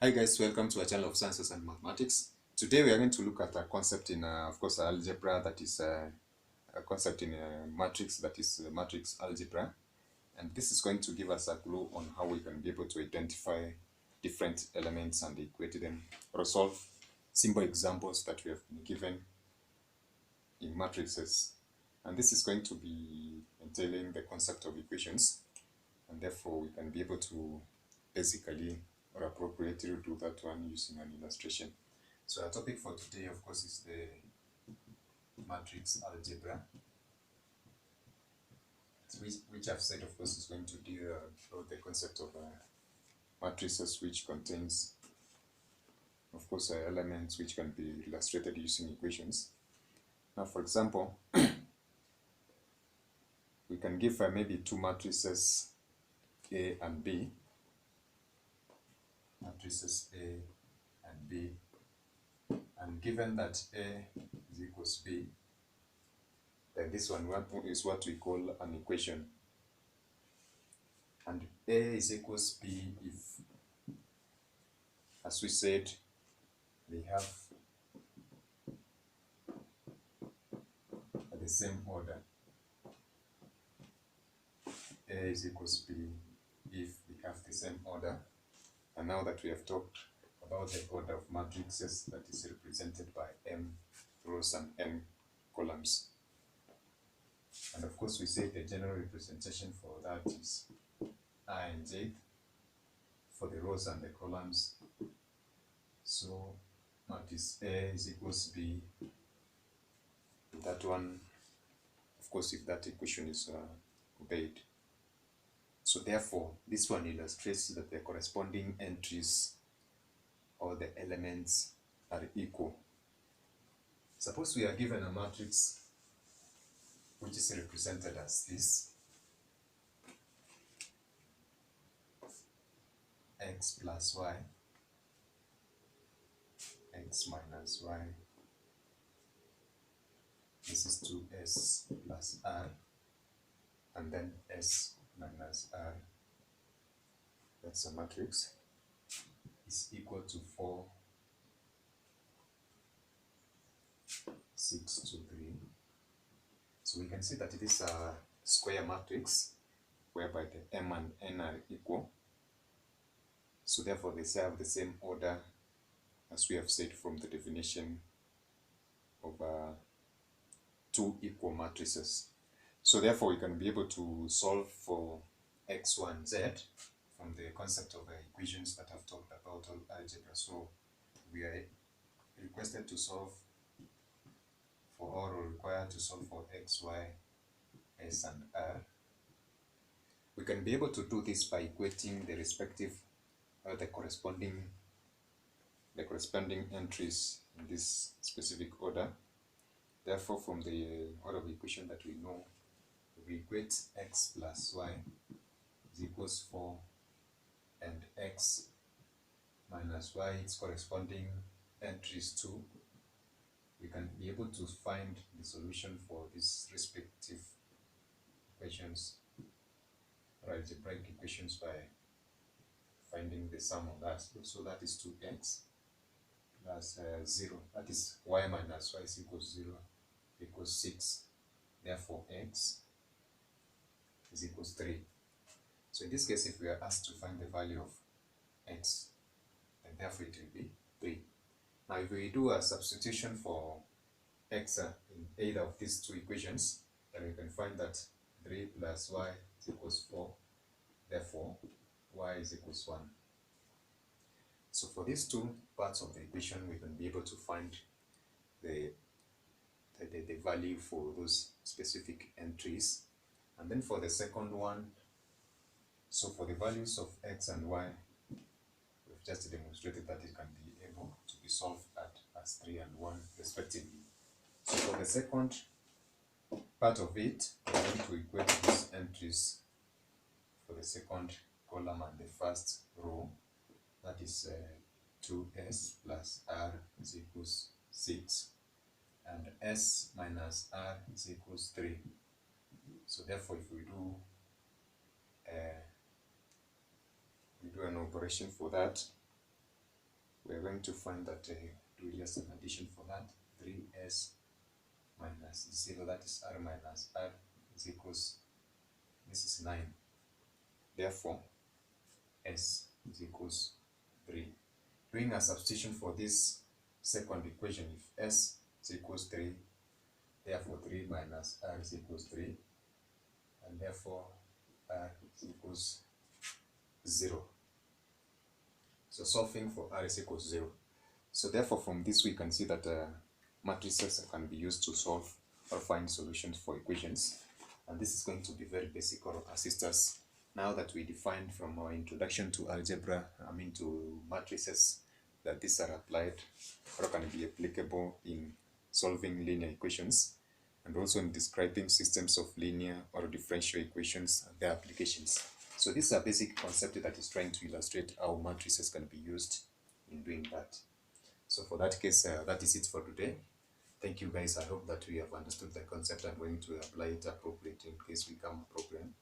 Hi guys, welcome to our channel of Sciences and Mathematics. Today we are going to look at a concept in, of course, algebra, that is a concept in matrix, that is matrix algebra. And this is going to give us a clue on how we can be able to identify different elements and equate them, or solve simple examples that we have been given in matrices. And this is going to be entailing the concept of equations, and therefore we can be able to basically or appropriately do that one using an illustration. So our topic for today, of course, is the matrix algebra, which I've said, of course, is going to deal with the concept of matrices, which contains, of course, elements which can be illustrated using equations. Now, for example, we can give maybe two matrices A and B. Matrices A and B, and given that A is equals B, then this one is what we call an equation. And A is equals B if, as we said, they have the same order. A is equals B if they have the same order. And now that we have talked about the order of matrices, that is represented by m rows and n columns. And of course, we say the general representation for that is I and J for the rows and the columns. So matrix A is equals B. That one, of course, if that equation is obeyed. So therefore, this one illustrates that the corresponding entries or the elements are equal. Suppose we are given a matrix which is represented as this: x plus y, x minus y. This is 2s plus r, and then s minus r. That's a matrix. Is equal to 4, 6 to 3. So we can see that it is a square matrix whereby the m and n are equal. So therefore they have the same order, as we have said from the definition of two equal matrices. So therefore we can be able to solve for x, y, and z from the concept of equations that I've talked about on algebra. So we are requested to solve for, or required to solve for x, y, s, and r. We can be able to do this by equating the respective the corresponding entries in this specific order. Therefore, from the order of equation that we know, we equate x plus y is equals 4, and x minus y, its corresponding entries 2. We can be able to find the solution for these respective equations, or algebraic equations, by finding the sum of that. So that is 2x plus 0. That is y minus y is equals 0 equals 6. Therefore, x is equals 3. So in this case, if we are asked to find the value of x, then therefore it will be 3. Now, if we do a substitution for x in either of these two equations, then we can find that 3 plus y is equals 4. Therefore, y is equals 1. So for these two parts of the equation, we can be able to find the value for those specific entries. And then for the second one, so for the values of x and y, we've just demonstrated that it can be able to be solved as 3 and 1 respectively. So for the second part of it, we're going to equate these entries for the second column and the first row. That is 2s plus r is equals 6, and s minus r is equals 3. So therefore, if we do an operation for that, we're going to find that do just an addition for that. 3s minus 0, that is r minus r, is equals, this is 9. Therefore, s is equals 3. Doing a substitution for this second equation, if s is equals 3, therefore 3 minus r is equals 3, and therefore r is equals 0. So solving for r is equals 0. So therefore from this we can see that matrices can be used to solve or find solutions for equations, and this is going to be very basic or assist us now that we defined from our introduction to algebra, to matrices, that these are applied or can be applicable in solving linear equations, and also in describing systems of linear or differential equations and their applications. So this is a basic concept that is trying to illustrate how matrices can be used in doing that. So for that case, that is it for today. Thank you guys. I hope that we have understood the concept and going to apply it appropriately in case we come a problem.